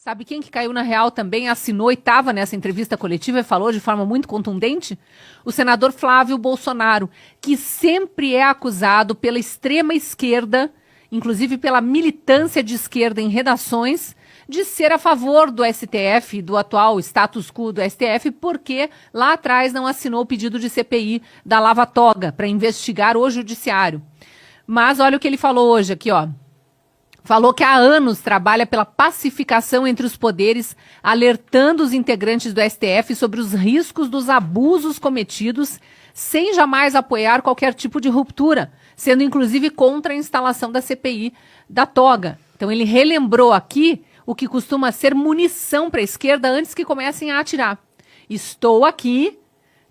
Sabe quem que caiu na real também, assinou e estava nessa entrevista coletiva e falou de forma muito contundente? O senador Flávio Bolsonaro, que sempre é acusado pela extrema esquerda, inclusive pela militância de esquerda em redações, de ser a favor do STF, do atual status quo do STF, porque lá atrás não assinou o pedido de CPI da Lava Toga para investigar o judiciário. Mas olha o que ele falou hoje aqui, ó. Falou que há anos trabalha pela pacificação entre os poderes, alertando os integrantes do STF sobre os riscos dos abusos cometidos, sem jamais apoiar qualquer tipo de ruptura, sendo inclusive contra a instalação da CPI da toga. Então ele relembrou aqui o que costuma ser munição para a esquerda antes que comecem a atirar. Estou aqui,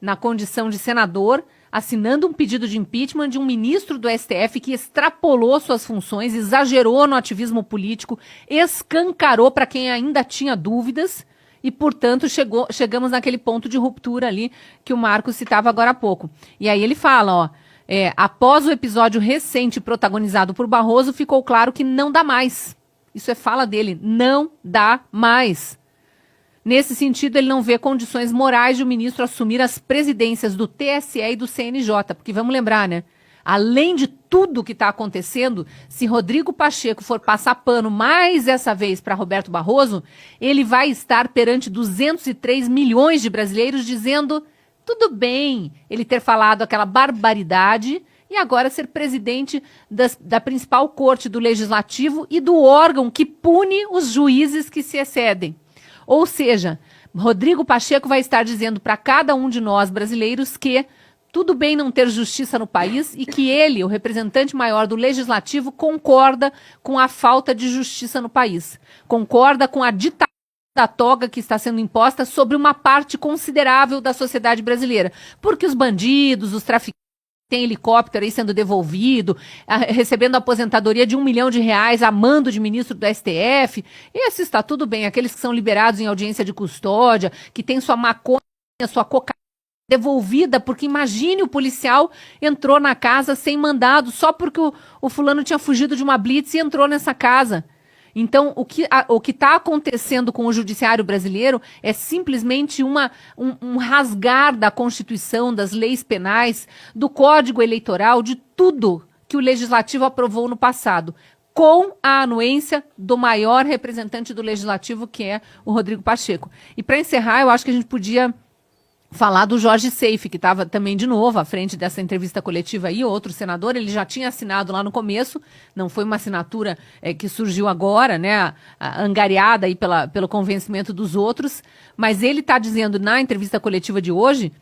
na condição de senador, assinando um pedido de impeachment de um ministro do STF que extrapolou suas funções, exagerou no ativismo político, escancarou para quem ainda tinha dúvidas e, portanto, chegamos naquele ponto de ruptura ali que o Marcos citava agora há pouco. E aí ele fala, ó, após o episódio recente protagonizado por Barroso, ficou claro que não dá mais. Isso é fala dele, não dá mais. Nesse sentido, ele não vê condições morais de o ministro assumir as presidências do TSE e do CNJ, porque vamos lembrar, né? Além de tudo que está acontecendo, se Rodrigo Pacheco for passar pano mais essa vez para Roberto Barroso, ele vai estar perante 203 milhões de brasileiros dizendo tudo bem ele ter falado aquela barbaridade e agora ser presidente da principal corte do legislativo e do órgão que pune os juízes que se excedem. Ou seja, Rodrigo Pacheco vai estar dizendo para cada um de nós brasileiros que tudo bem não ter justiça no país e que ele, o representante maior do legislativo, concorda com a falta de justiça no país. Concorda com a ditadura da toga que está sendo imposta sobre uma parte considerável da sociedade brasileira. Porque os bandidos, os traficantes, tem helicóptero aí sendo devolvido, recebendo aposentadoria de R$1 milhão a mando de ministro do STF. Esse está tudo bem, aqueles que são liberados em audiência de custódia, que tem sua maconha, sua cocaína devolvida, porque imagine o policial entrou na casa sem mandado, só porque o fulano tinha fugido de uma blitz e entrou nessa casa. Então, o que está acontecendo com o judiciário brasileiro é simplesmente um rasgar da Constituição, das leis penais, do Código Eleitoral, de tudo que o Legislativo aprovou no passado, com a anuência do maior representante do Legislativo, que é o Rodrigo Pacheco. E para encerrar, eu acho que a gente podia falar do Jorge Seife, que estava também de novo à frente dessa entrevista coletiva aí, outro senador, ele já tinha assinado lá no começo, não foi uma assinatura que surgiu agora, né, angariada aí pelo convencimento dos outros, mas ele está dizendo na entrevista coletiva de hoje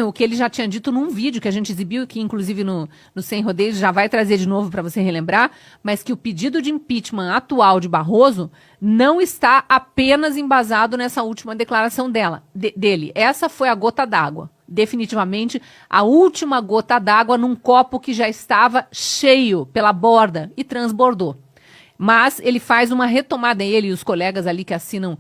o que ele já tinha dito num vídeo que a gente exibiu, que inclusive no Sem Rodeios já vai trazer de novo para você relembrar, mas que o pedido de impeachment atual de Barroso não está apenas embasado nessa última declaração dele. Essa foi a gota d'água. Definitivamente a última gota d'água num copo que já estava cheio pela borda e transbordou. Mas ele faz uma retomada, ele e os colegas ali que assinam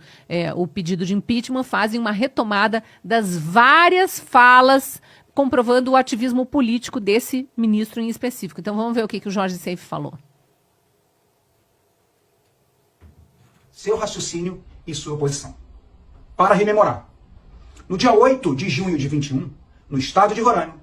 o pedido de impeachment fazem uma retomada das várias falas comprovando o ativismo político desse ministro em específico. Então vamos ver o que o Jorge Seife falou. Seu raciocínio e sua posição. Para rememorar, no dia 8 de junho de 21, no estado de Roraima,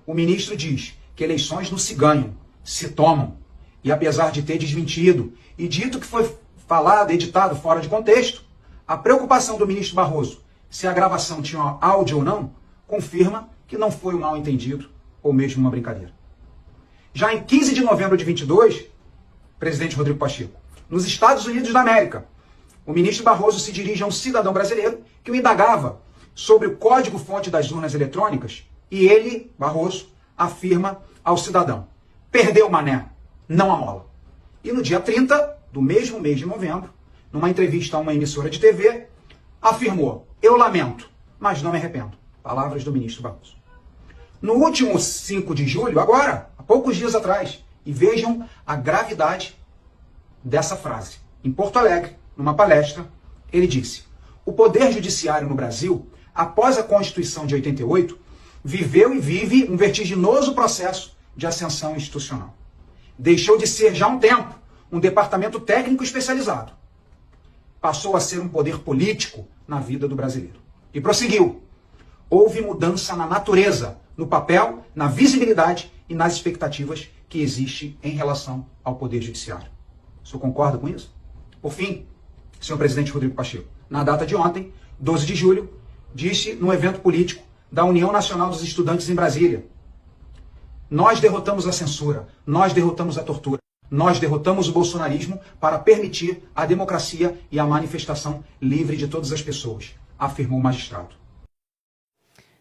o ministro diz que eleições não se ganham, se tomam. E apesar de ter desmentido e dito que foi falado, editado fora de contexto, a preocupação do ministro Barroso, se a gravação tinha áudio ou não, confirma que não foi um mal-entendido ou mesmo uma brincadeira. Já em 15 de novembro de 22, presidente Rodrigo Pacheco, nos Estados Unidos da América, o ministro Barroso se dirige a um cidadão brasileiro que o indagava sobre o código-fonte das urnas eletrônicas e ele, Barroso, afirma ao cidadão: perdeu, mané, não amola. E no dia 30 do mesmo mês de novembro, numa entrevista a uma emissora de TV, afirmou: eu lamento, mas não me arrependo. Palavras do ministro Barroso. No último 5 de julho, agora, há poucos dias atrás, e vejam a gravidade dessa frase. Em Porto Alegre, numa palestra, ele disse: o poder judiciário no Brasil, após a Constituição de 88, viveu e vive um vertiginoso processo de ascensão institucional. Deixou de ser já há um tempo um departamento técnico especializado. passou a ser um poder político na vida do brasileiro. E prosseguiu. Houve mudança na natureza, no papel, na visibilidade e nas expectativas que existe em relação ao Poder Judiciário. O senhor concorda com isso? Por fim, senhor presidente Rodrigo Pacheco, na data de ontem, 12 de julho, disse num evento político da União Nacional dos Estudantes em Brasília: nós derrotamos a censura, nós derrotamos a tortura, nós derrotamos o bolsonarismo para permitir a democracia e a manifestação livre de todas as pessoas, afirmou o magistrado.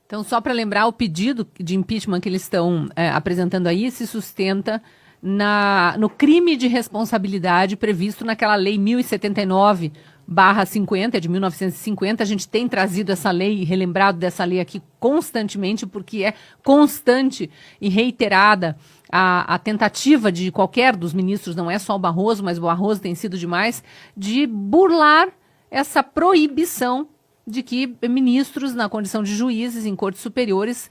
Então, só para lembrar, o pedido de impeachment que eles estão apresentando aí se sustenta no crime de responsabilidade previsto naquela lei 1079/50, de 1950. A gente tem trazido essa lei e relembrado dessa lei aqui constantemente, porque é constante e reiterada a tentativa de qualquer dos ministros, não é só o Barroso, mas o Barroso tem sido demais, de burlar essa proibição de que ministros, na condição de juízes em cortes superiores,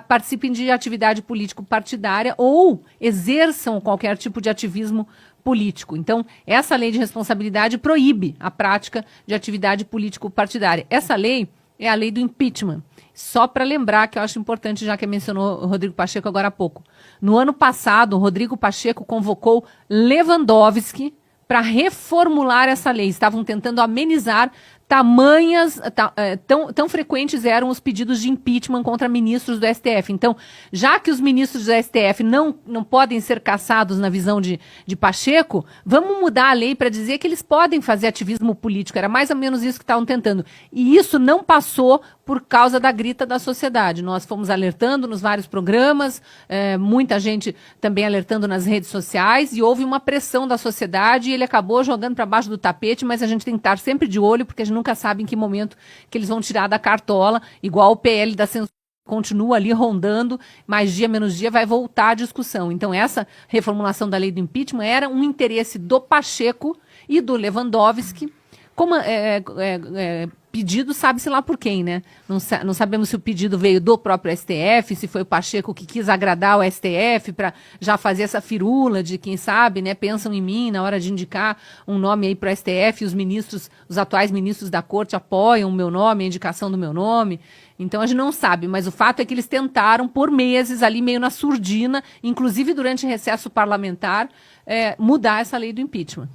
participem de atividade político-partidária ou exerçam qualquer tipo de ativismo político. Então, essa lei de responsabilidade proíbe a prática de atividade político-partidária. Essa lei é a lei do impeachment. Só para lembrar, que eu acho importante, já que mencionou o Rodrigo Pacheco agora há pouco. No ano passado, o Rodrigo Pacheco convocou Lewandowski para reformular essa lei. Estavam tentando amenizar tão frequentes eram os pedidos de impeachment contra ministros do STF. Então, já que os ministros do STF não podem ser caçados na visão de Pacheco, vamos mudar a lei para dizer que eles podem fazer ativismo político. Era mais ou menos isso que estavam tentando. E isso não passou por causa da grita da sociedade. Nós fomos alertando nos vários programas, muita gente também alertando nas redes sociais, e houve uma pressão da sociedade e ele acabou jogando para baixo do tapete, mas a gente tem que estar sempre de olho, porque a gente nunca sabe em que momento que eles vão tirar da cartola, igual o PL da censura continua ali rondando, mais dia menos dia vai voltar a discussão. Então essa reformulação da lei do impeachment era um interesse do Pacheco e do Lewandowski, como pedido sabe-se lá por quem, né? Não sabemos se o pedido veio do próprio STF, se foi o Pacheco que quis agradar o STF para já fazer essa firula de, quem sabe, né, pensam em mim na hora de indicar um nome aí para o STF, e os atuais ministros da corte apoiam o meu nome, a indicação do meu nome. Então a gente não sabe, mas o fato é que eles tentaram por meses, ali meio na surdina, inclusive durante recesso parlamentar, mudar essa lei do impeachment.